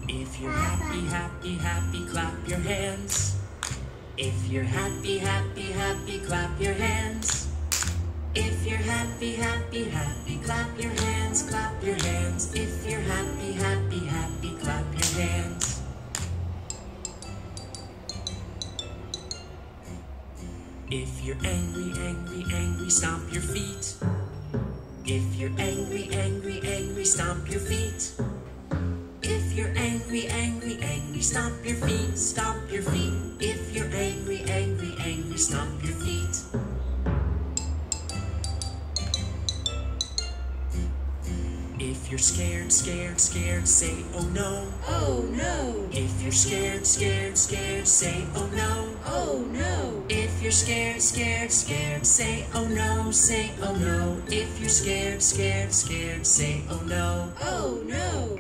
If you're happy, happy, happy, clap your hands. If you're happy, happy, happy, clap your hands. If you're happy, happy, happy, clap your hands, clap your hands. If you're happy, happy, happy, clap your hands. If you're angry, angry, angry, stomp your feet. If you're angry, angry, angry, stomp your feet. If you're angry, angry, angry, stomp your feet, stomp your feet. If you're angry, angry, angry, stomp your feet. If you're scared, scared, scared, say oh no. Oh no. If you're scared, scared, scared, say oh no. Oh no. If you're scared, scared, scared, say oh no, say oh no. If you're scared, scared, scared, say oh no. Oh no.